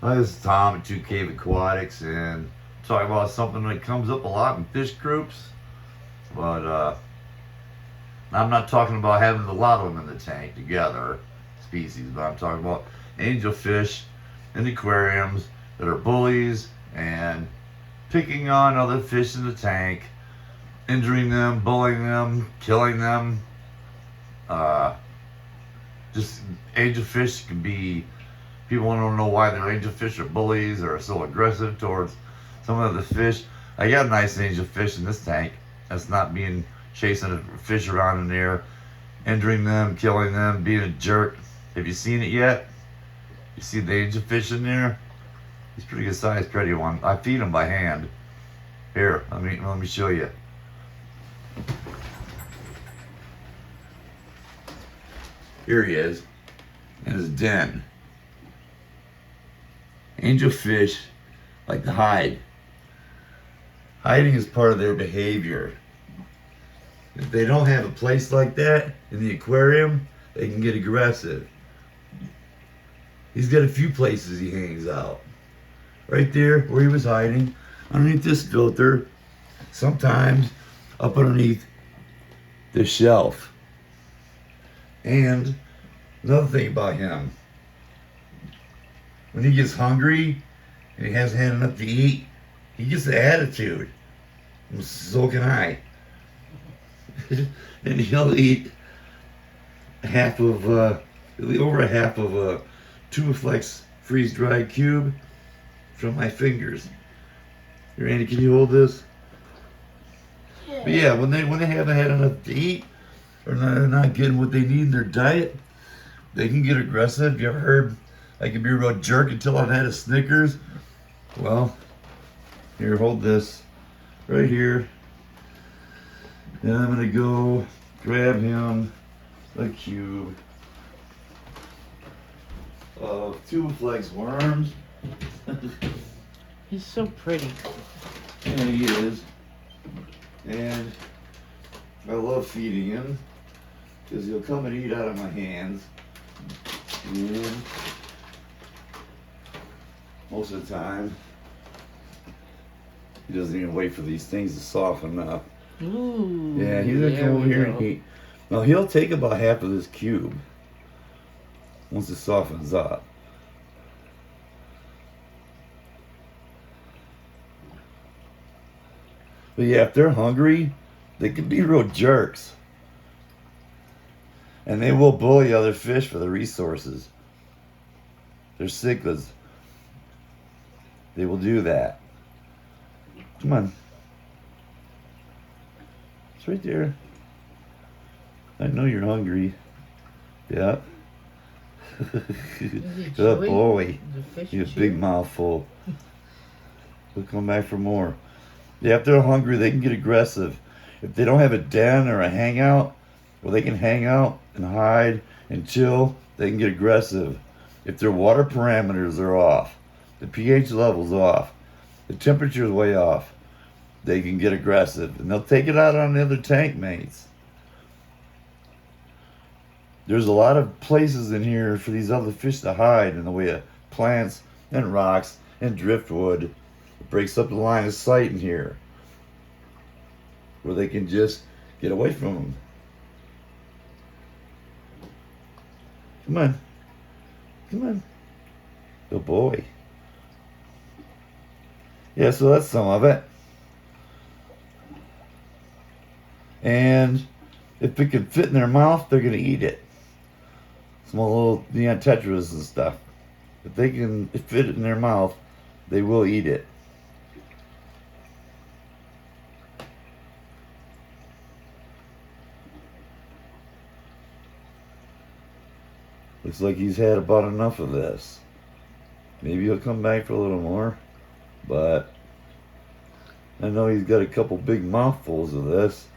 Hi, this is Tom at 2 Cave Aquatics, and talking about something that comes up a lot in fish groups. But I'm not talking about having a lot of them in the tank together, species, but I'm talking about angelfish in aquariums that are bullies and picking on other fish in the tank, injuring them, bullying them, killing them. Uh, just angelfish can be. People don't know why their angelfish are bullies or are so aggressive towards some of the fish. I got a nice angelfish in this tank that's not being chasing a fish around in there, injuring them, killing them, being a jerk. Have you seen it yet? You see the angelfish in there? He's pretty good size, pretty one. I feed him by hand. Here, let me show you. Here he is in his den. Angelfish like to hide. Hiding is part of their behavior. If they don't have a place like that in the aquarium, they can get aggressive. He's got a few places he hangs out. Right there where he was hiding, underneath this filter, sometimes up underneath this shelf. And another thing about him, when he gets hungry and he hasn't had enough to eat, he gets the attitude. And so can I. And he'll eat over a half of a Tubiflex freeze-dried cube from my fingers. Here, Andy, can you hold this? Yeah. But yeah, when they haven't had enough to eat or they're not getting what they need in their diet, they can get aggressive. You ever heard I can be a real jerk until I've had a Snickers? Well, here, hold this right here. And I'm gonna go grab him a cube of Tubiflex worms. He's so pretty. And he is. And I love feeding him because he'll come and eat out of my hands. And most of the time, he doesn't even wait for these things to soften up. Ooh. Yeah, he's gonna come over here and eat. Now he'll take about half of this cube once it softens up. But yeah, if they're hungry, they can be real jerks. And they will bully other fish for the resources. They're cichlids. They will do that. Come on. It's right there. I know you're hungry. Yeah. Good boy. You have a big mouthful. We'll come back for more. Yeah, if they're hungry, they can get aggressive. If they don't have a den or a hangout where they can hang out and hide and chill, they can get aggressive. If their water parameters are off, the pH level's off, the temperature's way off, they can get aggressive. And they'll take it out on the other tank mates. There's a lot of places in here for these other fish to hide in the way of plants and rocks and driftwood. It breaks up the line of sight in here where they can just get away from them. Come on. Come on. Good boy. Yeah, so that's some of it. And if it can fit in their mouth, they're going to eat it. Small little neon tetras and stuff. If they can fit it in their mouth, they will eat it. Looks like he's had about enough of this. Maybe he'll come back for a little more, but I know he's got a couple big mouthfuls of this.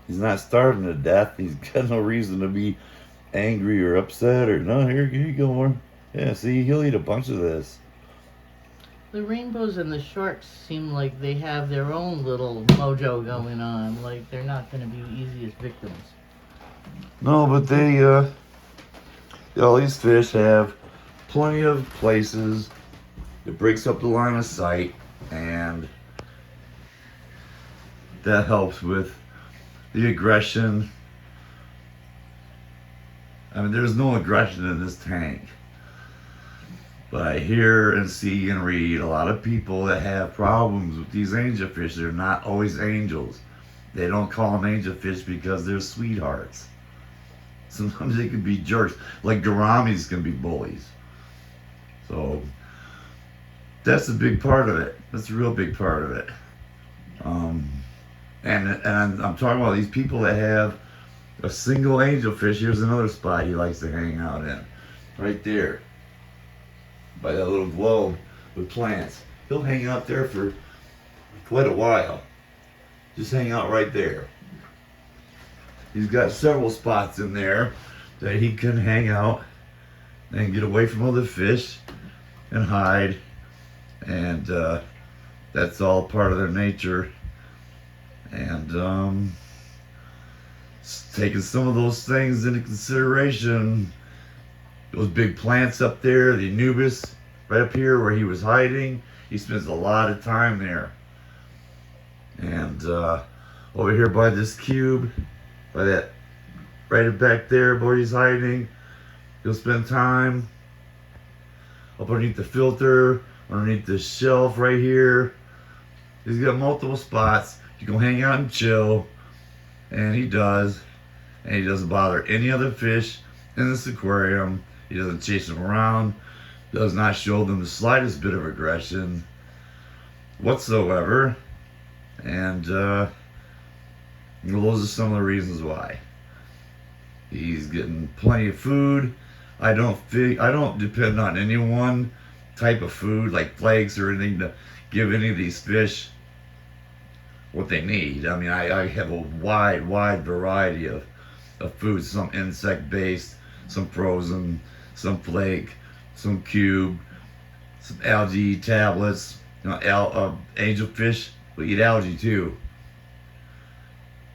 He's not starving to death. He's got no reason to be angry or upset or no. Here you go, more. Yeah, see, he'll eat a bunch of this. The rainbows and the sharks seem like they have their own little mojo going on. Like they're not going to be the easiest victims. No, but all these fish have plenty of places. It breaks up the line of sight, and that helps with the aggression. I mean, there's no aggression in this tank. But I hear and see and read a lot of people that have problems with these angelfish. They're not always angels. They don't call them angelfish because they're sweethearts. Sometimes they can be jerks. Like gouramis can be bullies. So that's a big part of it. That's a real big part of it. And I'm talking about these people that have a single angelfish. Here's another spot he likes to hang out in. Right there. By that little globe with plants. He'll hang out there for quite a while. Just hang out right there. He's got several spots in there that he can hang out and get away from other fish and hide. And that's all part of their nature. And taking some of those things into consideration, those big plants up there, the Anubis right up here where he was hiding, he spends a lot of time there. And over here by this cube, by that right back there where he's hiding, he'll spend time up underneath the filter, underneath this shelf right here. He's got multiple spots. You can hang out and chill, and he does. And he doesn't bother any other fish in this aquarium. He doesn't chase them around, does not show them the slightest bit of aggression whatsoever. And those are some of the reasons why. He's getting plenty of food. I don't depend on any one type of food like flakes or anything to give any of these fish what they need. I mean, I have a wide variety of foods, some insect-based, some frozen, some flake, some cube, some algae tablets. You know, angelfish will eat algae too.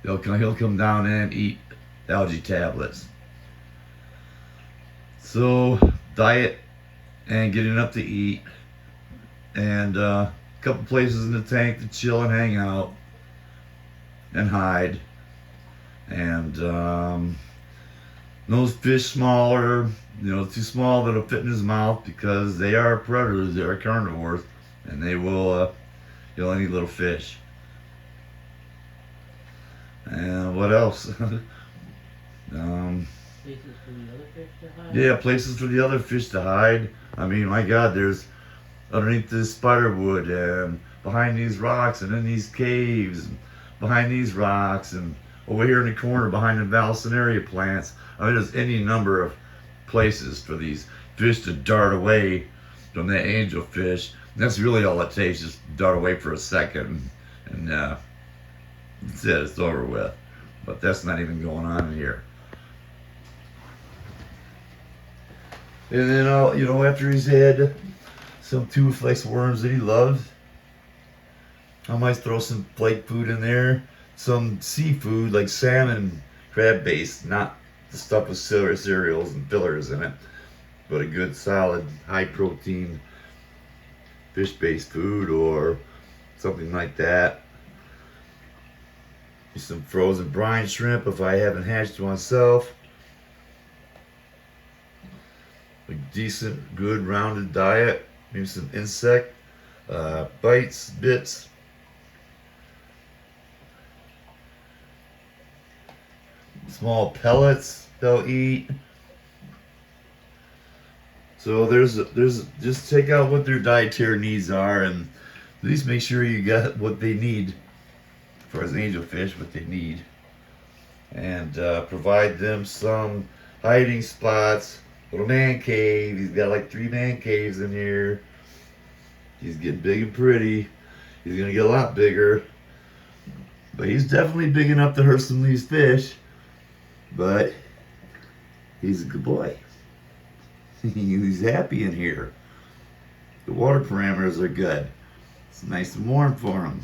He'll come down and eat algae tablets. So diet and getting up to eat, and a couple places in the tank to chill and hang out and hide. And those fish smaller, too small that'll fit in his mouth because they are predators, they are carnivores, and they will kill any little fish. And what else? Places for the other fish to hide? Yeah, places for the other fish to hide. I mean, my God, there's underneath this spiderwood and behind these rocks and in these caves and behind these rocks and over here in the corner behind the valsinaria plants. I mean, there's any number of places for these fish to dart away from that angelfish. And that's really all it takes, just dart away for a second, and that's it, it's over with. But that's not even going on in here. And then, after he's had some two flakes worms that he loves, I might throw some flake food in there, some seafood like salmon, crab based, not the stuff with cereals and fillers in it, but a good solid high protein fish based food or something like that. Some frozen brine shrimp if I haven't hatched myself. A decent, good, rounded diet. Maybe some insect bites, bits. Small pellets they'll eat. So there's just take out what their dietary needs are, and at least make sure you got what they need for as angelfish, what they need, and provide them some hiding spots. Little man cave. He's got like 3 man caves in here. He's getting big and pretty. He's gonna get a lot bigger, but he's definitely big enough to hurt some of these fish. But he's a good boy. He's happy in here. The water parameters are good. It's nice and warm for him.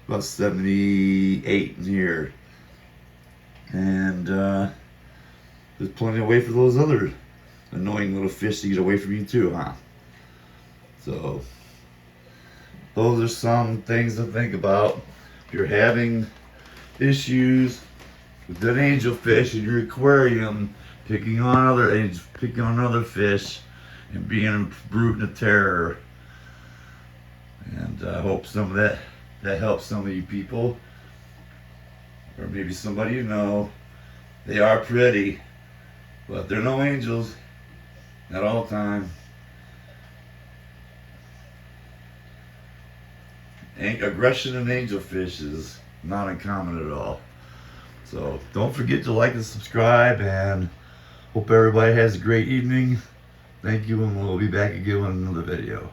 About 78 in here. And there's plenty of way for those other annoying little fish to get away from you too, huh? So those are some things to think about if you're having issues with an angelfish in your aquarium, picking on other fish, and being a brute and a terror. And I hope some of that helps some of you people, or maybe somebody you know. They are pretty, but they're no angels at all time. Aggression in angelfish is not uncommon at all. So don't forget to like and subscribe, and hope everybody has a great evening. Thank you, and we'll be back again with another video.